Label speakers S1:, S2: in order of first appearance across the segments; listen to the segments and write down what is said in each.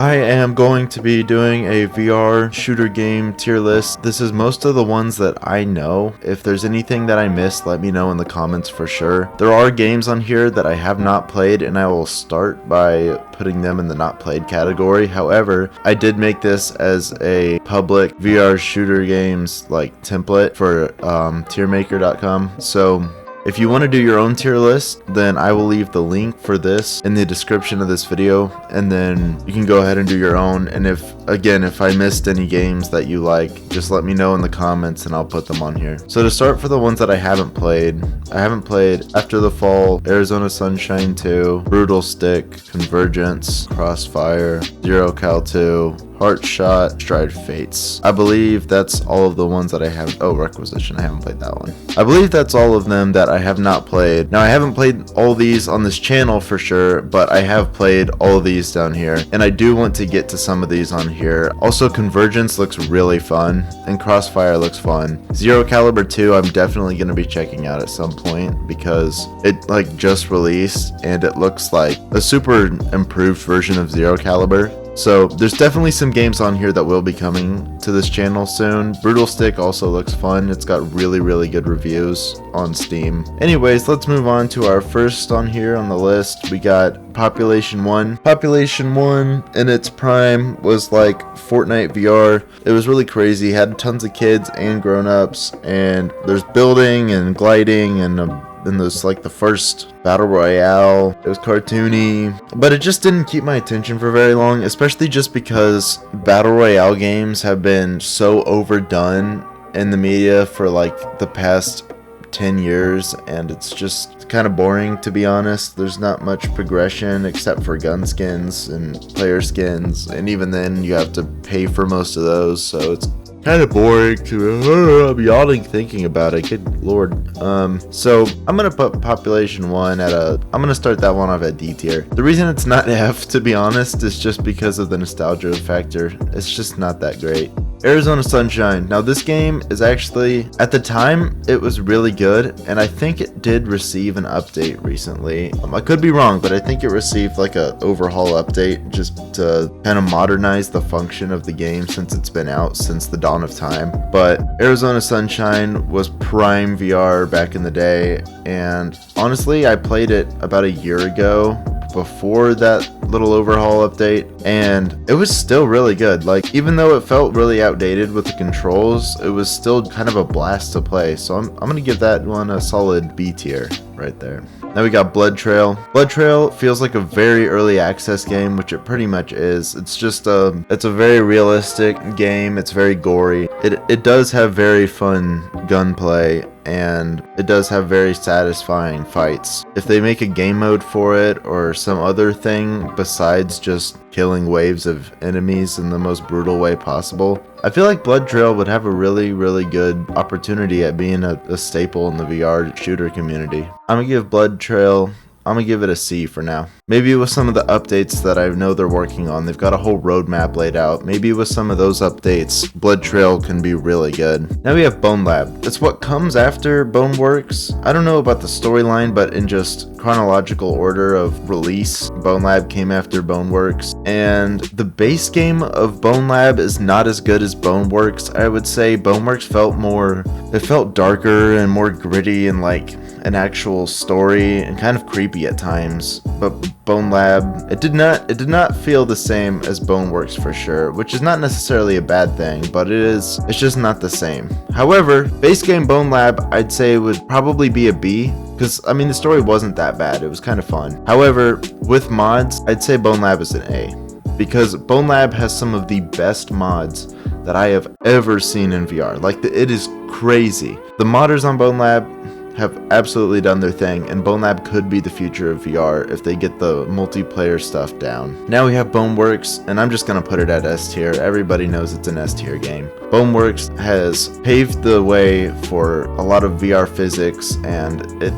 S1: I am going to be doing a VR shooter game tier list. This is most of the ones that I know. If there's anything that I missed, let me know in the comments for sure. There are games on here that I have not played, and I will start by putting them in the not played category. However, I did make this as a public VR shooter games like template for tiermaker.com. So if you want to do your own tier list, then I will leave the link for this in the description of this video, and then you can go ahead and do your own. And if I missed any games that you like, just let me know in the comments and I'll put them on here. So to start, for the ones that I haven't played After the Fall, Arizona Sunshine 2, Brutal Stick, Convergence, Crossfire, Zero Cal 2, Heart Shot, Stride Fates. I believe that's all of the ones that I have. Oh, Requisition, I haven't played that one. I believe that's all of them that I have not played. Now, I haven't played all these on this channel for sure, but I have played all of these down here, and I do want to get to some of these on here. Also, Convergence looks really fun, and Crossfire looks fun. Zero Caliber 2, I'm definitely going to be checking out at some point because it just released, and it looks like a super improved version of Zero Caliber. So there's definitely some games on here that will be coming to this channel soon. Brutal Stick also looks fun. It's got really good reviews on Steam. Anyways, let's move on to our first on here on the list. We got Population 1. Population 1 in its prime was like Fortnite VR. It was really crazy. Had tons of kids and grown-ups, and there's building and gliding and there's like the first battle royale. It was cartoony, but it just didn't keep my attention for very long, especially just because battle royale games have been so overdone in the media for like the past 10 years, and it's just kind of boring, to be honest. There's not much progression except for gun skins and player skins, and even then you have to pay for most of those, so it's kind of boring to I'm yawning thinking about it. Good lord. So I'm gonna put Population 1 at I'm gonna start that one off at D tier. The reason it's not F, to be honest, is just because of the nostalgia factor. It's just not that great. Arizona Sunshine. Now this game is actually, at the time, it was really good, and I think it did receive an update recently. I could be wrong, but I think it received like a overhaul update just to kind of modernize the function of the game since it's been out since the dawn of time. But Arizona Sunshine was prime VR back in the day, and honestly, I played it about a year ago before that little overhaul update, and it was still really good. Like, even though it felt really outdated with the controls, it was still kind of a blast to play. So I'm gonna give that one a solid B tier right there. Now we got bloodtrail. Bloodtrail feels like a very early access game, which it pretty much is. It's just it's a very realistic game. It's very gory. It does have very fun gunplay, and it does have very satisfying fights. If they make a game mode for it or some other thing besides just killing waves of enemies in the most brutal way possible, I feel like bloodtrail would have a really good opportunity at being a staple in the VR shooter community. I'm gonna give bloodtrail, I'm gonna give it a C for now. Maybe with some of the updates that I know they're working on, they've got a whole roadmap laid out. Maybe with some of those updates, bloodtrail can be really good. Now we have bonelab. It's what comes after boneworks. I don't know about the storyline, but in just chronological order of release, bonelab came after boneworks, and the base game of bonelab is not as good as boneworks. I would say boneworks felt darker and more gritty and like an actual story and kind of creepy at times. But bonelab, it did not feel the same as boneworks for sure, which is not necessarily a bad thing, but it's just not the same. However, base game bonelab, I'd say would probably be a B, because I mean the story wasn't that bad. It was kind of fun. However, with mods, I'd say bonelab is an A, because bonelab has some of the best mods that I have ever seen in VR. Like, it is crazy. The modders on bonelab have absolutely done their thing, and bonelab could be the future of VR if they get the multiplayer stuff down. Now we have boneworks, and I'm just gonna put it at S tier. Everybody knows it's an S tier game. Boneworks has paved the way for a lot of VR physics, and it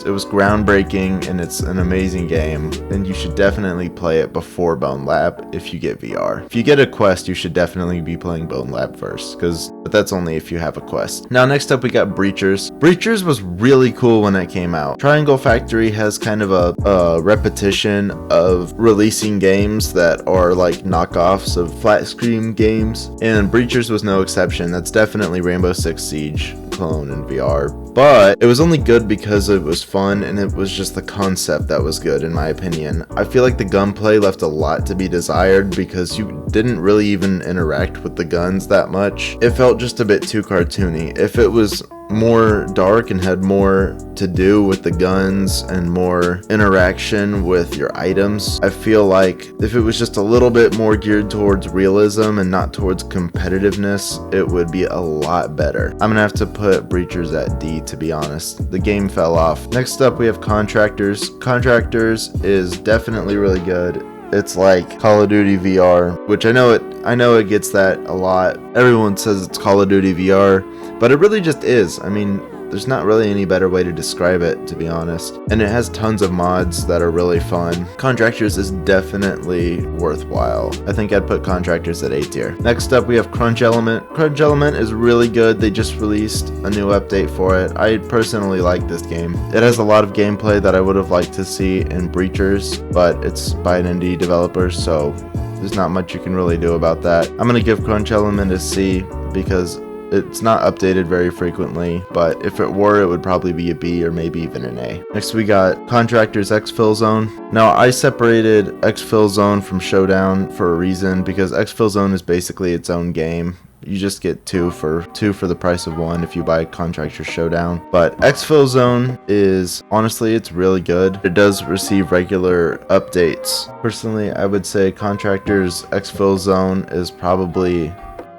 S1: was groundbreaking, and it's an amazing game, and you should definitely play it before bonelab if you get VR. If you get a Quest, you should definitely be playing bonelab first, but that's only if you have a Quest. Now next up we got Breachers. Breachers was really cool when it came out. Triangle Factory has kind of a repetition of releasing games that are like knockoffs of flat screen games, and Breachers was no exception. That's definitely Rainbow Six Siege clone in VR. But it was only good because it was fun, and it was just the concept that was good, in my opinion. I feel like the gunplay left a lot to be desired because you didn't really even interact with the guns that much. It felt just a bit too cartoony. If it was more dark and had more to do with the guns and more interaction with your items, I feel like if it was just a little bit more geared towards realism and not towards competitiveness, it would be a lot better. I'm gonna have to put Breachers at D, to be honest. The game fell off. Next up we have Contractors. Contractors is definitely really good. It's like Call of Duty VR, which I know it gets that a lot. Everyone says it's Call of Duty VR, but it really just is. I mean, there's not really any better way to describe it, to be honest. And it has tons of mods that are really fun. Contractors is definitely worthwhile. I think I'd put Contractors at A tier. Next up we have Crunch Element. Crunch Element is really good. They just released a new update for it. I personally like this game. It has a lot of gameplay that I would have liked to see in Breachers, but it's by an indie developer, so there's not much you can really do about that. I'm gonna give Crunch Element a C because it's not updated very frequently, but if it were, it would probably be a B or maybe even an A. Next we got Contractors Exfilzone. Now I separated Exfilzone from Showdown for a reason, because Exfilzone is basically its own game. You just get two for the price of one if you buy Contractor Showdown. But Exfilzone is, honestly, it's really good. It does receive regular updates. Personally, I would say Contractors Exfilzone is probably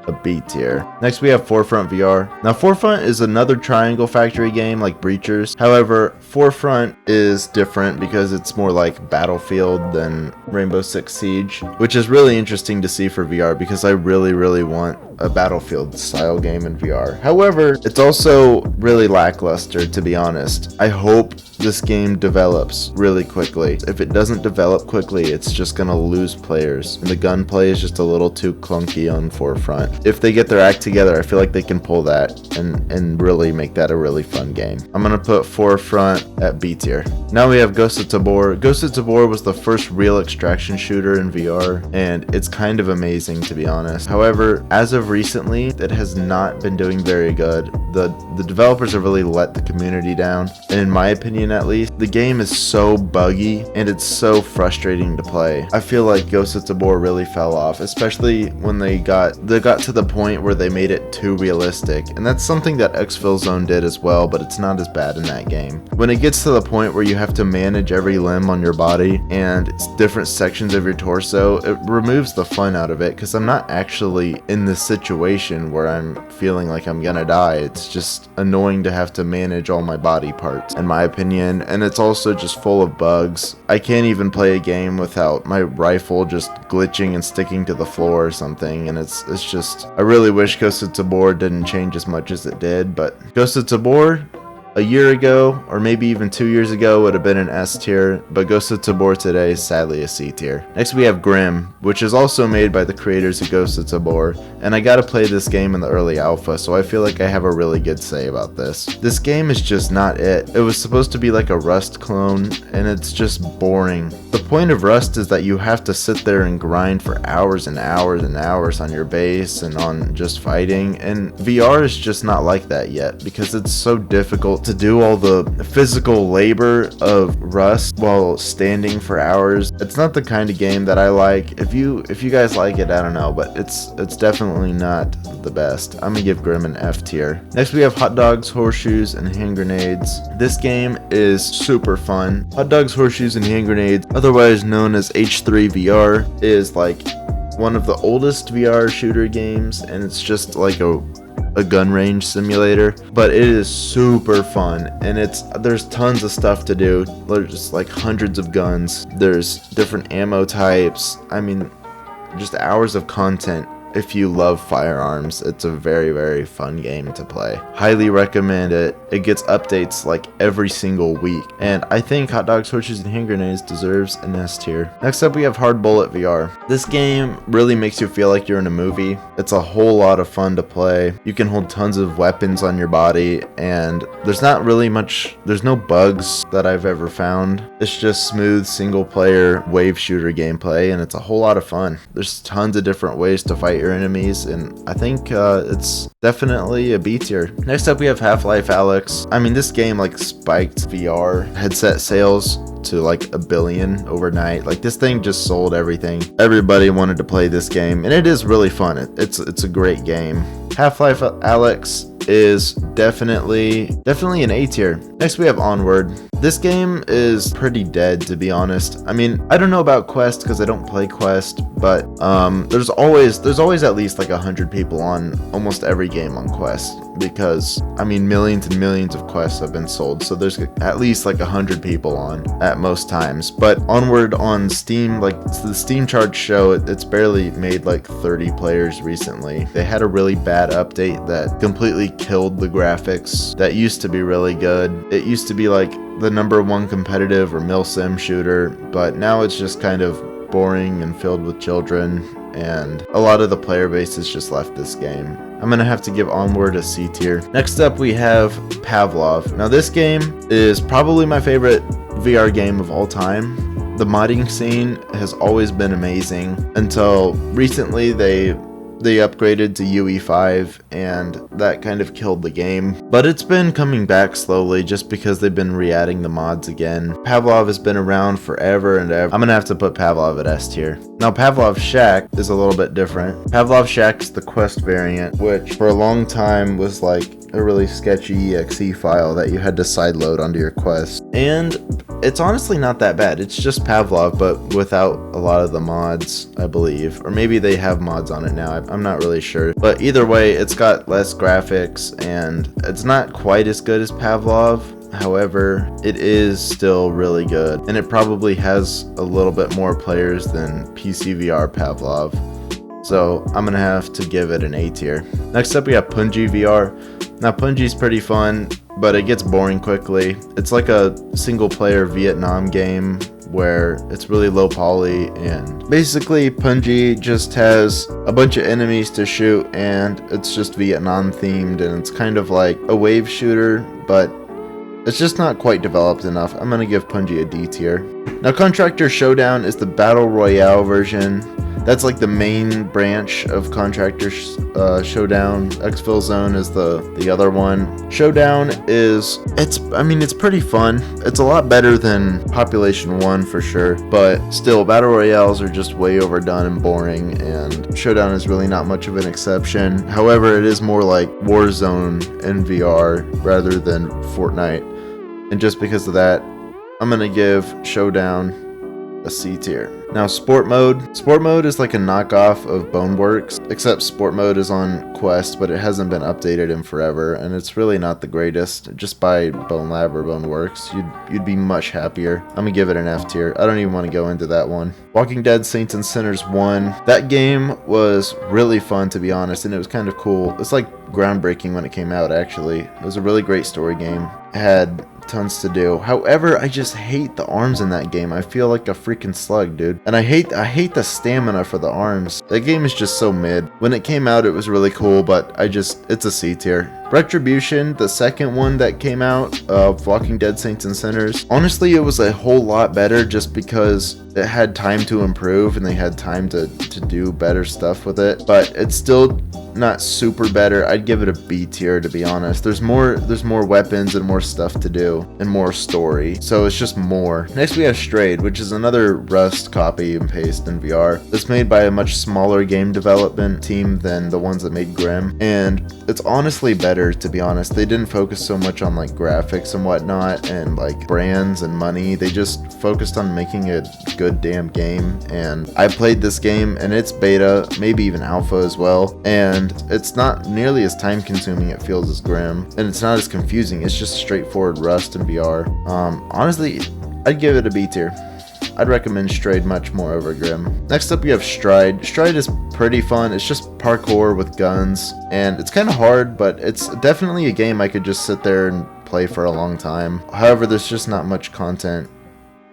S1: a B tier. Next we have Forefront VR. Now Forefront is another Triangle Factory game like Breachers. However, Forefront is different because it's more like Battlefield than Rainbow Six Siege, which is really interesting to see for VR because I really want a Battlefield style game in VR. However, it's also really lackluster, to be honest. I hope this game develops really quickly. If it doesn't develop quickly, it's just gonna lose players. And the gunplay is just a little too clunky on Forefront. If they get their act together, I feel like they can pull that and really make that a really fun game. I'm gonna put Forefront at B tier. Now we have Ghost of Tabor. Ghost of Tabor was the first real extraction shooter in VR, and it's kind of amazing, to be honest. However, as of recently, it has not been doing very good. The developers have really let the community down, and in my opinion at least, the game is so buggy and it's so frustrating to play. I feel like Ghost of Tabor really fell off, especially when they got to the point where they made it too realistic, and that's something that Exfilzone did as well, but it's not as bad in that game. When it gets to the point where you have to manage every limb on your body and it's different sections of your torso, it removes the fun out of it, because I'm not actually in this situation where I'm feeling like I'm gonna die. It's just annoying to have to manage all my body parts, in my opinion, and it's also just full of bugs. I can't even play a game without my rifle just glitching and sticking to the floor or something, and it's just, I really wish Ghost of Tabor didn't change as much as it did, but Ghost of Tabor a year ago, or maybe even 2 years ago, would have been an S tier, but Ghost of Tabor today is sadly a C tier. Next we have Grim, which is also made by the creators of Ghost of Tabor, and I gotta play this game in the early alpha, so I feel like I have a really good say about this. This game is just not it. It was supposed to be like a Rust clone, and it's just boring. The point of Rust is that you have to sit there and grind for hours and hours and hours on your base and on just fighting, and VR is just not like that yet, because it's so difficult to do all the physical labor of Rust while standing for hours. It's not the kind of game that I like. If you guys like it, I don't know, but it's definitely not the best. I'm gonna give Grim an F tier. Next we have Hotdogs, Horseshoes, and Hand Grenades. This game is super fun. Hotdogs, Horseshoes, and Hand Grenades, otherwise known as H3 VR, is like one of the oldest VR shooter games, and it's just like a gun range simulator, but it is super fun, and there's tons of stuff to do. There's just like hundreds of guns, there's different ammo types. I mean, just hours of content if you love firearms, it's a very, very fun game to play. Highly recommend it. It gets updates like every single week. And I think Hot Dogs, Horseshoes, and Hand Grenades deserves an S tier. Next up, we have Hardbullet VR. This game really makes you feel like you're in a movie. It's a whole lot of fun to play. You can hold tons of weapons on your body, and there's not really much, there's no bugs that I've ever found. It's just smooth single player wave shooter gameplay, and it's a whole lot of fun. There's tons of different ways to fight your enemies, and I think it's definitely a B tier. Next up, we have Half-Life Alyx. I mean, this game like spiked VR headset sales to like 1 billion overnight. Like, this thing just sold everything. Everybody wanted to play this game, and it is really fun. It's a great game. Half-Life Alyx is definitely an A tier. Next, we have Onward. This game is pretty dead, to be honest. I mean, I don't know about Quest because I don't play Quest, but there's always at least like 100 people on almost every game on Quest, because I mean, millions and millions of quests have been sold, so there's at least like 100 people on at most times. But Onward on Steam, like the Steam charts show, it's barely made like 30 players recently. They had a really bad update that completely killed the graphics that used to be really good. It used to be like the #1 competitive or milsim shooter, but now it's just kind of boring and filled with children, and a lot of the player base has just left this game. I'm gonna have to give Onward a C tier. Next up, we have Pavlov. Now, this game is probably my favorite VR game of all time. The modding scene has always been amazing until recently they upgraded to UE5, and that kind of killed the game. But it's been coming back slowly just because they've been re-adding the mods again. Pavlov has been around forever and ever. I'm gonna have to put Pavlov at S tier. Now, Pavlov Shack is a little bit different. Pavlov Shack's the Quest variant, which for a long time was like a really sketchy exe file that you had to sideload onto your Quest. And it's honestly not that bad. It's just Pavlov, but without a lot of the mods, I believe. Or maybe they have mods on it now. I'm not really sure. But either way, it's got less graphics, and it's not quite as good as Pavlov. However, it is still really good, and it probably has a little bit more players than PCVR Pavlov. So I'm gonna have to give it an A tier. Next up, we have Punji VR. Now, Punji's pretty fun, but it gets boring quickly. It's like a single player Vietnam game where it's really low poly, and basically Punji just has a bunch of enemies to shoot, and it's just Vietnam themed, and it's kind of like a wave shooter, but it's just not quite developed enough. I'm gonna give Punji a D tier. Now, Contractors Showdown is the Battle Royale version. That's like the main branch of Contractors Showdown. Exfilzone is the other one. Showdown is, it's pretty fun. It's a lot better than Population 1 for sure, but still, Battle Royales are just way overdone and boring, and Showdown is really not much of an exception. However, it is more like Warzone in VR rather than Fortnite, and just because of that, I'm gonna give Showdown a C tier. Now, Sport Mode. Sport Mode is like a knockoff of Boneworks, except Sport Mode is on Quest, but it hasn't been updated in forever, and it's really not the greatest. Just buy bonelab or Boneworks. You'd be much happier. I'm gonna give it an F tier. I don't even want to go into that one. Walking Dead Saints and Sinners 1. That game was really fun, to be honest, and it was kind of cool. It's like groundbreaking when it came out, actually. It was a really great story game. It had tons to do. However, I just hate the arms in that game. I feel like a freaking slug, dude. And I hate the stamina for the arms. That game is just so mid. When it came out, it was really cool, but it's a C tier. Retribution, the second one that came out of Walking Dead Saints and Sinners. Honestly, it was a whole lot better just because it had time to improve and they had time to do better stuff with it. But it's still not super better. I'd give it a B tier, to be honest. There's more weapons and more stuff to do and more story, so it's just more. Next, we have Strayed, which is another Rust copy and paste in VR. It's made by a much smaller game development team than the ones that made Grim, and it's honestly better, to be honest. They didn't focus so much on like graphics and whatnot and like brands and money. They just focused on making a good damn game, and I played this game and it's beta, maybe even alpha as well, and it's not nearly as time consuming, it feels, as Grim, and it's not as confusing. It's just straightforward Rust in VR. Honestly, I'd give it a B tier. I'd recommend Strayed much more over Grim. Next up, we have Stride. Stride is pretty fun. It's just parkour with guns, and it's kind of hard, but it's definitely a game I could just sit there and play for a long time. However, there's just not much content.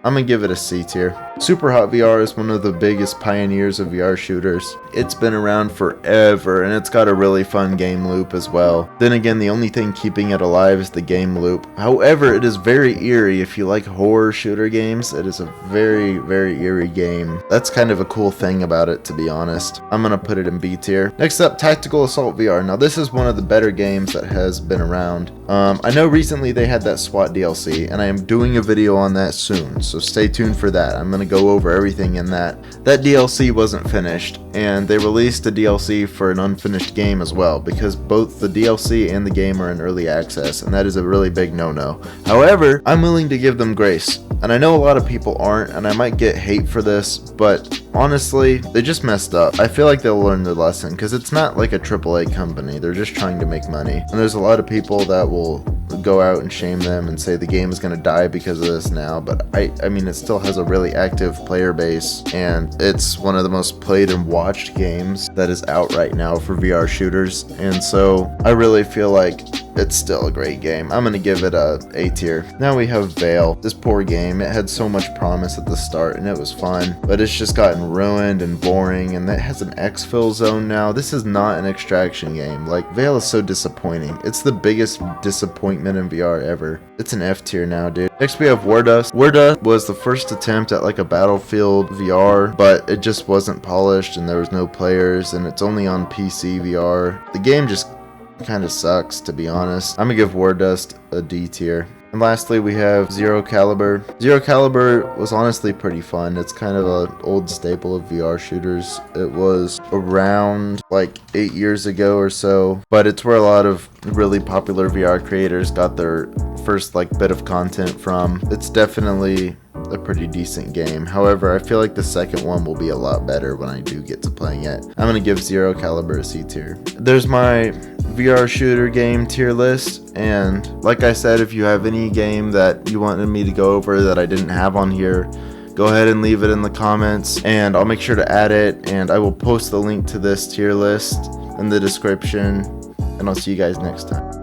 S1: I'm gonna give it a C tier. Superhot VR is one of the biggest pioneers of VR shooters. It's been around forever, and it's got a really fun game loop as well. Then again, the only thing keeping it alive is the game loop. However, it is very eerie. If you like horror shooter games, it is a very, very eerie game. That's kind of a cool thing about it, to be honest. I'm gonna put it in B tier. Next up, Tactical Assault VR. Now this is one of the better games that has been around. I know recently they had that SWAT DLC, and I am doing a video on that soon, so stay tuned for that. I'm gonna go over everything in that. That DLC wasn't finished, and they released a DLC for an unfinished game as well, because both the DLC and the game are in early access, and that is a really big no-no. However, I'm willing to give them grace, and I know a lot of people aren't, and I might get hate for this, but honestly, they just messed up. I feel like they'll learn their lesson, because it's not like a AAA company. They're just trying to make money, and there's a lot of people that will go out and shame them and say the game is going to die because of this now, but I mean, it still has a really active player base, and it's one of the most played and watched games that is out right now for VR shooters, and so I really feel like it's still a great game. I'm gonna give it a A tier. Now we have Vail. This poor game, it had so much promise at the start and it was fun, but it's just gotten ruined and boring, and that has an exfilzone now. This is not an extraction game. Like, Vail is so disappointing. It's the biggest disappointment in VR ever. It's an F tier now, dude. Next we have Wardust. Wardust was the first attempt at like a Battlefield VR, but it just wasn't polished and there was no players, and it's only on PC VR. The game just kind of sucks, to be honest. I'm gonna give Wardust a D tier. And lastly, we have Zero Caliber. Zero Caliber was honestly pretty fun. It's kind of an old staple of VR shooters. It was around like 8 years ago or so, but it's where a lot of really popular VR creators got their first like bit of content from. It's definitely a pretty decent game. However, I feel like the second one will be a lot better when I do get to playing it. I'm gonna give Zero Caliber a C tier. There's my VR shooter game tier list, and like I said, if you have any game that you wanted me to go over that I didn't have on here, go ahead and leave it in the comments, and I'll make sure to add it, and I will post the link to this tier list in the description, and I'll see you guys next time.